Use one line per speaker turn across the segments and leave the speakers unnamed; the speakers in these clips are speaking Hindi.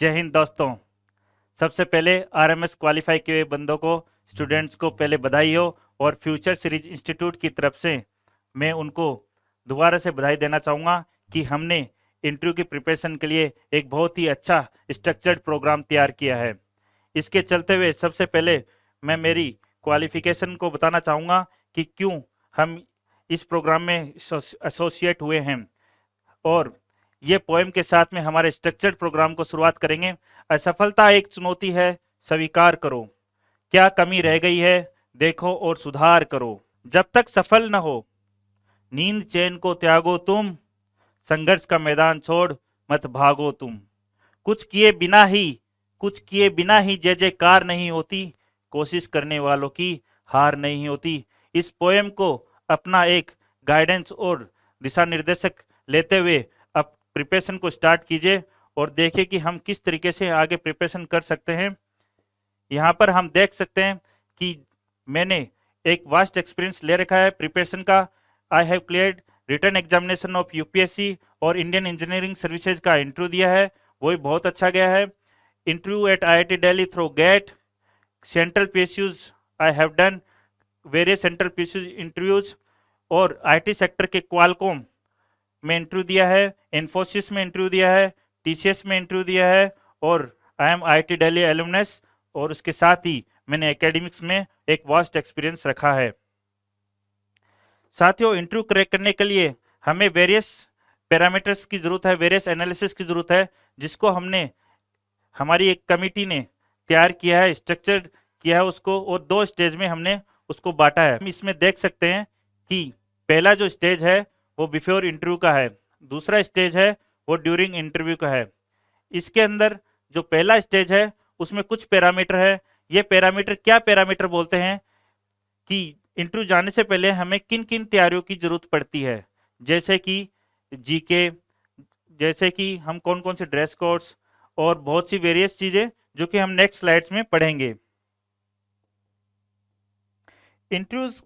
जय हिंद दोस्तों। सबसे पहले आरएमएस क्वालिफाई किए हुए बंदों को, स्टूडेंट्स को पहले बधाई हो। और फ्यूचर सीरीज इंस्टीट्यूट की तरफ से मैं उनको दोबारा से बधाई देना चाहूँगा कि हमने इंटरव्यू की प्रिपरेशन के लिए एक बहुत ही अच्छा स्ट्रक्चर्ड प्रोग्राम तैयार किया है। इसके चलते हुए सबसे पहले मैं मेरी क्वालिफिकेशन को बताना चाहूँगा कि क्यों हम इस प्रोग्राम में एसोसिएट हुए हैं। और ये पोएम के साथ में हमारे स्ट्रक्चर्ड प्रोग्राम को शुरुआत करेंगे। असफलता एक चुनौती है, स्वीकार करो। क्या कमी रह गई है, देखो और सुधार करो। जब तक सफल न हो, नींद चैन को त्यागो तुम। संघर्ष का मैदान छोड़ मत भागो तुम। कुछ किए बिना ही जय जयकार नहीं होती। कोशिश करने वालों की हार नहीं होती। इस पोएम को अपना एक गाइडेंस और दिशा निर्देशक लेते हुए अब प्रिपरेशन को स्टार्ट कीजिए और देखिए कि हम किस तरीके से आगे प्रिपरेशन कर सकते हैं। यहाँ पर हम देख सकते हैं कि मैंने एक वास्ट एक्सपीरियंस ले रखा है प्रिपरेशन का। I have cleared written examination of UPSC और इंडियन इंजीनियरिंग सर्विसेज का इंटरव्यू दिया है, वो भी बहुत अच्छा गया है। Interview at IIT Delhi through GATE, central PSUs I have done various central PSUs interviews, और आईटी सेक्टर के क्वालकॉम में इंटरव्यू दिया है, इन्फोसिस में इंटरव्यू दिया है, टीसीएस में इंटरव्यू दिया है, और I am IIT Delhi alumnus. और उसके साथ ही मैंने एकेडमिक्स में एक वास्ट एक्सपीरियंस रखा है। साथियों, इंटरव्यू क्रैक करने के लिए हमें वेरियस पैरामीटर्स की जरूरत है, वेरियस एनालिसिस की जरूरत है, जिसको हमने हमारी एक कमिटी ने तैयार किया है, स्ट्रक्चर किया है उसको, और 2 स्टेज में हमने उसको बांटा है। हम इसमें देख सकते हैं कि पहला जो स्टेज है वो बिफोर इंटरव्यू का है, दूसरा स्टेज है वो ड्यूरिंग इंटरव्यू का है। इसके अंदर जो पहला स्टेज है उसमें कुछ पैरामीटर है। ये पैरामीटर क्या पैरामीटर बोलते हैं कि इंटरव्यू जाने से पहले हमें किन किन तैयारियों की जरूरत पड़ती है, जैसे कि जीके, जैसे कि हम कौन कौन से ड्रेस कोड्स, और बहुत सी वेरियस चीजें जो कि हम नेक्स्ट स्लाइड्स में पढ़ेंगे। इंटरव्यूज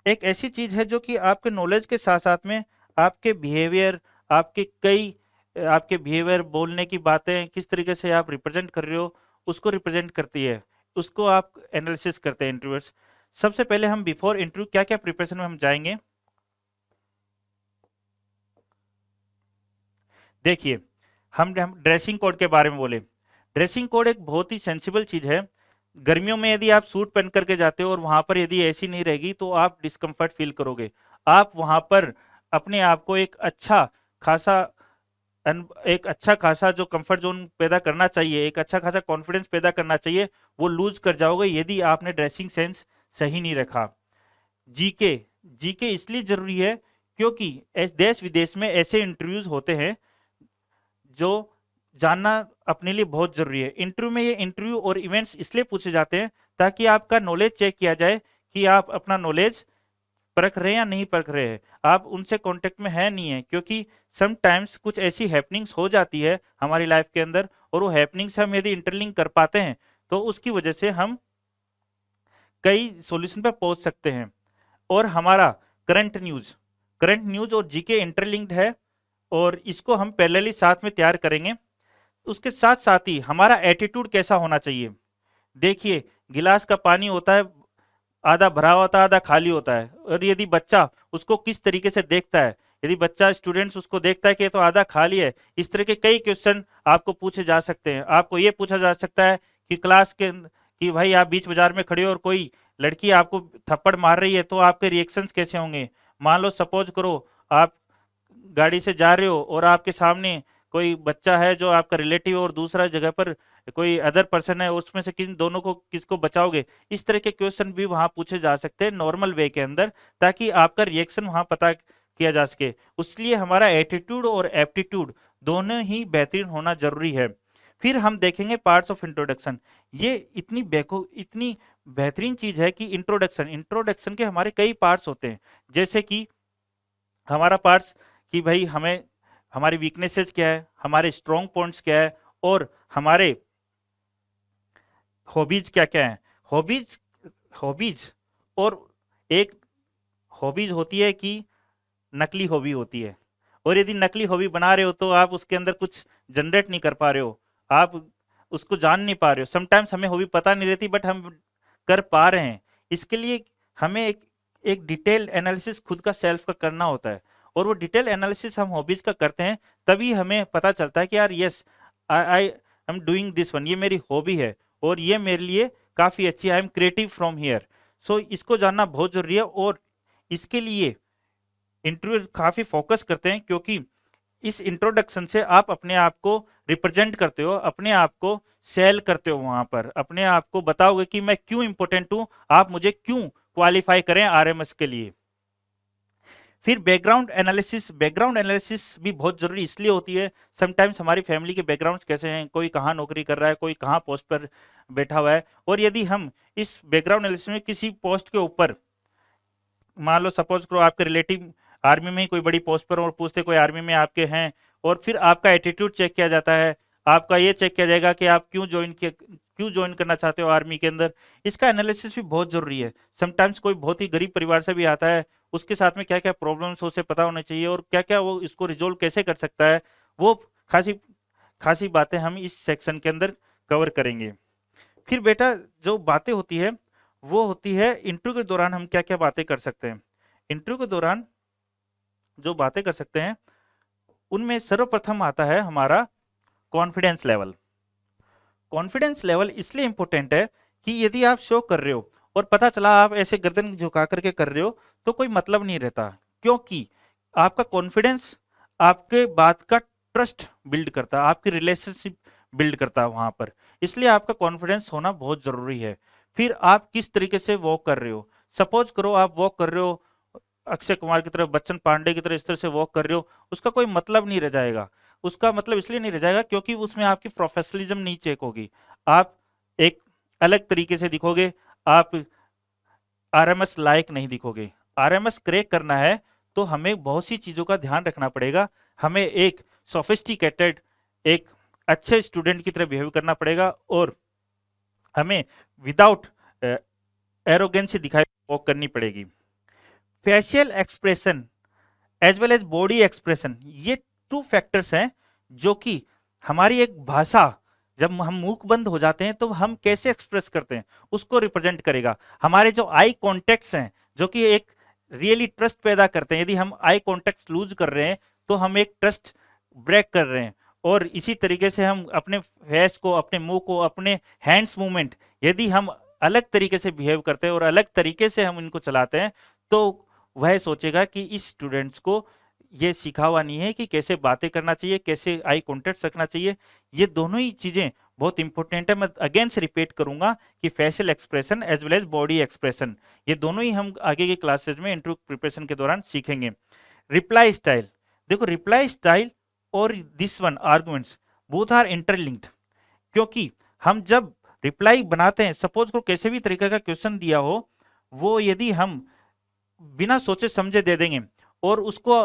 एक ऐसी चीज है जो कि आपके नॉलेज के साथ साथ में आपके बिहेवियर, आपके बिहेवियर, बोलने की बातें, किस तरीके से आप रिप्रेजेंट कर रहे हो, उसको रिप्रेजेंट करती है। उसको आप एनालिसिस करते हैं इंटरव्यूअर्स। सबसे पहले हम बिफोर इंटरव्यू क्या क्या प्रिपरेशन में हम जाएंगे। देखिए, हम ड्रेसिंग कोड के बारे में बोले। ड्रेसिंग कोड एक बहुत ही सेंसिबल चीज है। गर्मियों में यदि आप सूट पहन करके जाते हो और वहां पर यदि एसी नहीं रहेगी तो आप डिस्कम्फर्ट फील करोगे। आप वहां पर अपने आप को खासा एक अच्छा खासा जो कंफर्ट जोन पैदा करना चाहिए, एक अच्छा खासा कॉन्फिडेंस पैदा करना चाहिए, वो लूज कर जाओगे यदि आपने ड्रेसिंग सेंस सही नहीं रखा। जीके जीके इसलिए जरूरी है क्योंकि देश विदेश में ऐसे इंटरव्यूज होते हैं जो जानना अपने लिए बहुत जरूरी है। इंटरव्यू में ये इंटरव्यू और इवेंट्स इसलिए पूछे जाते हैं ताकि आपका नॉलेज चेक किया जाए कि आप अपना नॉलेज परख रहे हैं या नहीं परख रहे हैं, आप उनसे कांटेक्ट में है नहीं है। क्योंकि समटाइम्स कुछ ऐसी हैपनिंग्स हो जाती है हमारी लाइफ के अंदर, और वो हैपनिंग्स हम यदि इंटरलिंक कर पाते हैं तो उसकी वजह से हम कई सॉल्यूशन पर पहुंच सकते हैं। और हमारा करंट न्यूज और जीके इंटरलिंक्ड है, और इसको हम पैरेलली साथ में तैयार करेंगे। उसके साथ साथ ही हमारा एटीट्यूड कैसा होना चाहिए। देखिए, गिलास का पानी होता है, आधा भरा होता है, आधा खाली होता है। और यदि बच्चा उसको किस तरीके से देखता है, यदि बच्चा स्टूडेंट्स उसको देखता है कि ये तो आधा खाली है, इस तरह के कई क्वेश्चन आपको पूछे जा सकते हैं। आपको ये पूछा जा सकता है कि कि भाई आप बीच बाजार में खड़े हो और कोई लड़की आपको थप्पड़ मार रही है तो आपके रिएक्शंस कैसे होंगे। मान लो सपोज करो आप गाड़ी से जा रहे हो और आपके सामने कोई बच्चा है जो आपका रिलेटिव, और दूसरा जगह पर कोई अदर पर्सन है, उसमें से किन दोनों को किसको बचाओगे। इस तरह के क्वेश्चन भी वहां पूछे जा सकते हैं नॉर्मल वे के अंदर, ताकि आपका रिएक्शन वहां पता किया जा सके। इसलिए हमारा एटीट्यूड और एप्टीट्यूड दोनों ही बेहतरीन होना जरूरी है। फिर हम देखेंगे पार्ट्स ऑफ इंट्रोडक्शन। ये इतनी बेहतरीन चीज है कि इंट्रोडक्शन के हमारे कई पार्ट्स होते हैं। जैसे कि हमारा पार्ट्स कि भाई हमें हमारी वीकनेसेस क्या है, हमारे स्ट्रॉन्ग पॉइंट्स क्या है, और हमारे हॉबीज क्या क्या है। हॉबीज हॉबीज और एक हॉबीज होती है कि नकली हॉबी होती है। और यदि नकली हॉबी बना रहे हो तो आप उसके अंदर कुछ जनरेट नहीं कर पा रहे हो। आप उसको जान नहीं पा रहे हो। समटाइम्स हमें हॉबी पता नहीं रहती बट हम कर पा रहे हैं। इसके लिए हमें एक डिटेल एनालिसिस खुद का सेल्फ का करना होता है, और वो डिटेल एनालिसिस हम हॉबीज का करते हैं तभी हमें पता चलता है कि यार yes I am doing this one, ये मेरी हॉबी है और ये मेरे लिए काफी अच्छी, I am creative from here. So इसको जानना बहुत जरूरी है, और इसके लिए इंटरव्यू काफी फोकस करते हैं, क्योंकि इस इंट्रोडक्शन से आप अपने आप को रिप्रेजेंट करते हो, अपने आप को सेल करते हो, वहां पर अपने आप को बताओगे कि मैं क्यों इंपॉर्टेंट हूं, आप मुझे क्यों क्वालिफाई करें आरएमएस के लिए। फिर बैकग्राउंड एनालिसिस भी बहुत जरूरी इसलिए होती है, समटाइम्स हमारी फैमिली के बैकग्राउंड्स कैसे हैं, कोई कहाँ नौकरी कर रहा है, कोई कहाँ पोस्ट पर बैठा हुआ है, और यदि हम इस बैकग्राउंड एनालिसिस में किसी पोस्ट के ऊपर, मान लो सपोज करो आपके रिलेटिव आर्मी में ही कोई बड़ी पोस्ट पर, और पूछते कोई आर्मी में आपके हैं, और फिर आपका एटीट्यूड चेक किया जाता है, आपका ये चेक किया जाएगा कि आप क्यों ज्वाइन करना चाहते हो आर्मी के अंदर। इसका एनालिसिस भी बहुत जरूरी है। समटाइम्स कोई बहुत ही गरीब परिवार से भी आता है, उसके साथ में क्या क्या प्रॉब्लम्स हो उसे पता होना चाहिए, और क्या क्या वो इसको रिजोल्व कैसे कर सकता है, वो खासी खासी बातें हम इस सेक्शन के अंदर कवर करेंगे। फिर बेटा जो बातें होती है वो होती है इंटरव्यू के दौरान हम क्या क्या बातें कर सकते हैं। इंटरव्यू के दौरान जो बातें कर सकते हैं उनमें सर्वप्रथम आता है हमारा कॉन्फिडेंस लेवल। कॉन्फिडेंस लेवल इसलिए इंपॉर्टेंट है कि यदि आप शो कर रहे हो और पता चला आप ऐसे गर्दन झुका करके कर रहे हो तो कोई मतलब नहीं रहता, क्योंकि आपका कॉन्फिडेंस आपके बात का ट्रस्ट बिल्ड करता है, आपकी रिलेशनशिप बिल्ड करता है वहां पर। इसलिए आपका कॉन्फिडेंस होना बहुत जरूरी है। फिर आप किस तरीके से वॉक कर रहे हो, सपोज करो आप वॉक कर रहे हो अक्षय कुमार की तरह, बच्चन पांडे की तरह इस तरह से वॉक कर रहे हो, उसका कोई मतलब नहीं रह जाएगा। उसका मतलब इसलिए नहीं रह जाएगा क्योंकि उसमें आपकी प्रोफेशनलिज्म नहीं चेक होगी, आप एक अलग तरीके से दिखोगे, आप आरएमएस लायक नहीं दिखोगे। आरएमएस क्रैक करना है तो हमें बहुत सी चीजों का ध्यान रखना पड़ेगा। हमें एक सोफिस्टिकेटेड, एक अच्छे स्टूडेंट की तरह बिहेव करना पड़ेगा, और हमें विदाउट एरोगेंसी दिखाई वॉक करनी पड़ेगी। Facial expression as well as body expression, ये टू फैक्टर्स हैं जो कि हमारी एक भाषा, जब हम मुख बंद हो जाते हैं तो हम कैसे एक्सप्रेस करते हैं उसको रिप्रेजेंट करेगा। हमारे जो आई कॉन्टेक्ट्स हैं जो कि एक रियली ट्रस्ट पैदा करते हैं, यदि हम आई कॉन्टेक्ट लूज कर रहे हैं तो हम एक ट्रस्ट ब्रेक कर रहे हैं। और इसी तरीके से हम अपने फेस को, अपने मुंह को, अपने हैंड्स मूवमेंट यदि हम अलग तरीके से बिहेव करते हैं और अलग तरीके से हम इनको चलाते हैं तो वह सोचेगा कि इस स्टूडेंट्स को ये सिखा हुआ नहीं है कि कैसे बातें करना चाहिए, कैसे आई कॉन्टेक्ट रखना चाहिए। ये दोनों ही चीजें बहुत इंपॉर्टेंट है। मैं अगेन से रिपीट करूंगा कि facial expression as well as body expression, ये दोनों ही हम आगे के क्लासेस में इंटरव्यू प्रिपरेशन के दौरान सीखेंगे। रिप्लाई स्टाइल, देखो रिप्लाई स्टाइल और this one arguments both are interlinked, क्योंकि हम जब रिप्लाई बनाते हैं, सपोज को कैसे भी तरीके का क्वेश्चन दिया हो, वो यदि हम बिना सोचे समझे दे देंगे और उसको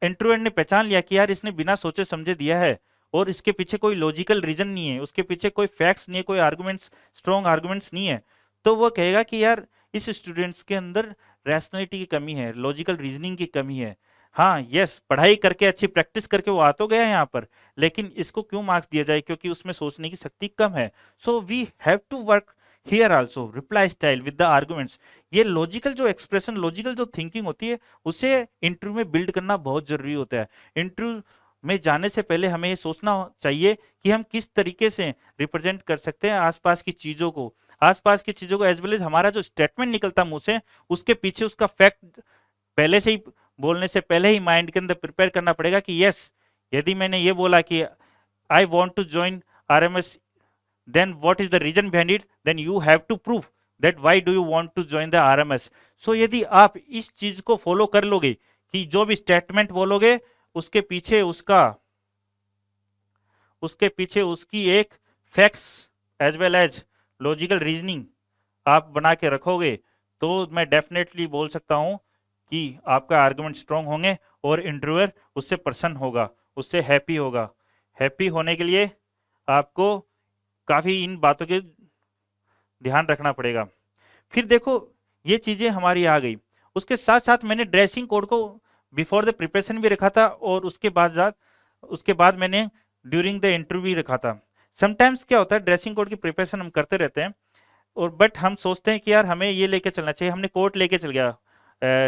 इंटरव्यूअर ने पहचान लिया कि यार इसने बिना सोचे समझे दिया है और इसके पीछे कोई लॉजिकल रीजन नहीं है, उसके पीछे कोई फैक्ट्स नहीं है, कोई आर्गुमेंट्स, स्ट्रॉन्ग आर्गुमेंट्स नहीं है, तो वो कहेगा कि यार इस स्टूडेंट्स के अंदर रैशनैलिटी की कमी है, लॉजिकल रीजनिंग की कमी है। हाँ यस, पढ़ाई करके अच्छी प्रैक्टिस करके वो आ तो गया है यहाँ पर, लेकिन इसको क्यों मार्क्स दिया जाए, क्योंकि उसमें सोचने की शक्ति कम है। So we have to work here also reply style with the arguments. ये लॉजिकल जो एक्सप्रेशन, लॉजिकल जो थिंकिंग होती है उसे इंटरव्यू में बिल्ड करना बहुत जरूरी होता है। इंटरव्यू में जाने से पहले हमें ये सोचना चाहिए कि हम किस तरीके से रिप्रेजेंट कर सकते हैं आसपास की चीजों को, एज वेल एज हमारा जो स्टेटमेंट निकलता मुंह से उसके पीछे उसका फैक्ट पहले से ही, बोलने से पहले ही माइंड के अंदर प्रिपेयर करना पड़ेगा कि यस, यदि मैंने ये बोला कि I want to join RMS, then what is the reason behind it, then you have to prove that why do you want to join the RMS। so यदि आप इस चीज को फॉलो कर लोगे कि जो भी स्टेटमेंट बोलोगे उसके पीछे उसकी एक facts as well as logical reasoning आप बना के रखोगे, तो मैं डेफिनेटली बोल सकता हूं कि आपका आर्गुमेंट स्ट्रांग होंगे और इंटरव्यूअर उससे प्रसन्न होगा, उससे हैप्पी होगा। हैप्पी होने के लिए आपको काफी इन बातों के ध्यान रखना पड़ेगा। फिर देखो ये चीजें हमारी आ गई, उसके साथ साथ मैंने ड्रेसिंग कोड को बिफोर द प्रिपरेशन भी रखा था और उसके बाद मैंने ड्यूरिंग द इंटरव्यू रखा था। समटाइम्स क्या होता है, ड्रेसिंग कोड की प्रिपरेशन हम करते रहते हैं और बट हम सोचते हैं कि यार हमें ये लेके चलना चाहिए, हमने कोट लेके चल गया,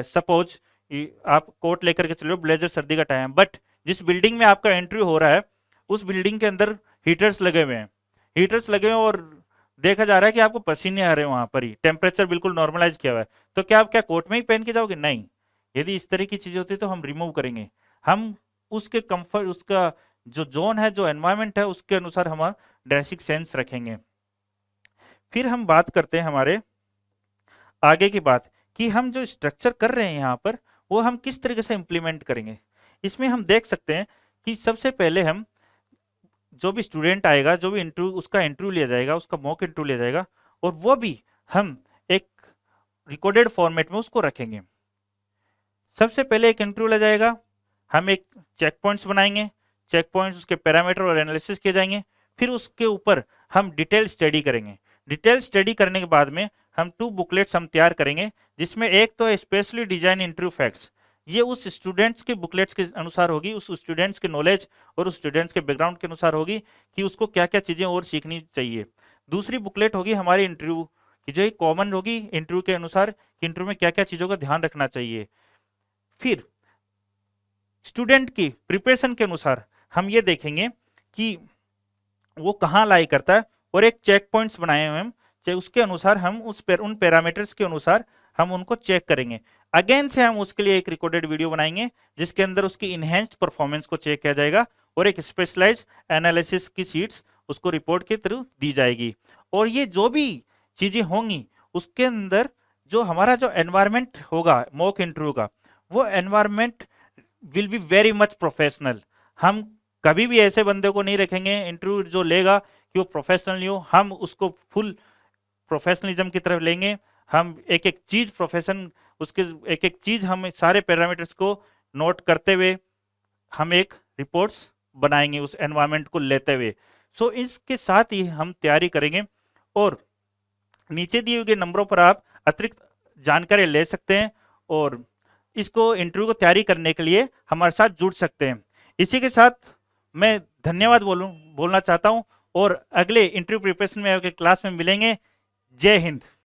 सपोज आप कोट लेकर के चलो, ब्लेजर सर्दी का टाइम, बट जिस बिल्डिंग में आपका एंट्री हो रहा है उस बिल्डिंग के अंदर हीटर्स लगे हुए हैं, हीटर्स लगे हुए हैं और देखा जा रहा है कि आपको पसीने आ रहे हैं, वहां पर ही टेम्परेचर बिल्कुल नॉर्मलाइज किया हुआ है, तो क्या आप क्या कोट में ही पहन के जाओगे? नहीं। यदि इस तरह की चीजें होती है तो हम रिमूव करेंगे, हम उसके कंफर्ट, उसका जो जोन है, जो एनवायरमेंट है, उसके अनुसार हमारा ड्रेसिंग सेंस रखेंगे। फिर हम बात करते हैं हमारे आगे की बात, कि हम जो स्ट्रक्चर कर रहे हैं यहाँ पर वो हम किस तरीके से इंप्लीमेंट करेंगे। इसमें हम देख सकते हैं कि सबसे पहले हम जो भी स्टूडेंट आएगा, जो भी इंटरव्यू, उसका इंटरव्यू लिया जाएगा, उसका मॉक इंटरव्यू लिया जाएगा और वो भी हम एक रिकॉर्डेड फॉर्मेट में उसको रखेंगे। सबसे पहले एक इंटरव्यू लिया जाएगा, हम एक चेक पॉइंट्स बनाएंगे, चेक पॉइंट्स उसके पैरामीटर और एनालिसिस किए जाएंगे, फिर उसके ऊपर हम डिटेल स्टडी करेंगे। डिटेल स्टडी करने के बाद में हम 2 बुकलेट्स हम तैयार करेंगे, जिसमें एक तो स्पेशली डिजाइन इंटरव्यू फैक्ट्स, ये उस स्टूडेंट्स के बुकलेट्स के अनुसार होगी, उस स्टूडेंट्स के नॉलेज और उस स्टूडेंट्स के बैकग्राउंड के अनुसार होगी कि उसको क्या क्या चीजें और सीखनी चाहिए। दूसरी बुकलेट होगी हमारी इंटरव्यू की, जो कॉमन होगी इंटरव्यू के अनुसार कि इंटरव्यू में क्या क्या चीजों का ध्यान रखना चाहिए। फिर स्टूडेंट की प्रिपरेशन के अनुसार हम ये देखेंगे कि वो कहाँ लाई करता है और एक चेक पॉइंट्स बनाए हुए हम, उसके अनुसार हम उन पैरामीटर्स के अनुसार हम उनको चेक करेंगे। अगेन से हम उसके लिए एक रिकॉर्डेड वीडियो बनाएंगे जिसके अंदर उसकी इनहेंस्ड परफॉर्मेंस को चेक किया जाएगा और एक स्पेशलाइज्ड एनालिसिस की शीट्स उसको रिपोर्ट के थ्रू दी जाएगी। और ये जो भी चीजें होंगी उसके अंदर जो हमारा जो एनवायरमेंट होगा मॉक इंटरव्यू का, वो environment will be very much professional. हम कभी भी ऐसे बंदे को नहीं रखेंगे इंटरव्यू जो लेगा कि वो प्रोफेशनल नहीं हो, हम उसको फुल प्रोफेशनलिज्म की तरफ लेंगे। हम एक एक चीज प्रोफेशन, उसके एक एक चीज हम सारे पैरामीटर्स को नोट करते हुए हम एक रिपोर्ट्स बनाएंगे उस एनवायरनमेंट को लेते हुए। सो इसके साथ ही हम तैयारी करेंगे और नीचे दिए हुए नंबरों पर आप अतिरिक्त जानकारी ले सकते हैं और इसको इंटरव्यू को तैयारी करने के लिए हमारे साथ जुड़ सकते हैं। इसी के साथ मैं धन्यवाद बोलना चाहता हूं और अगले इंटरव्यू प्रिपरेशन में क्लास में मिलेंगे। जय हिंद।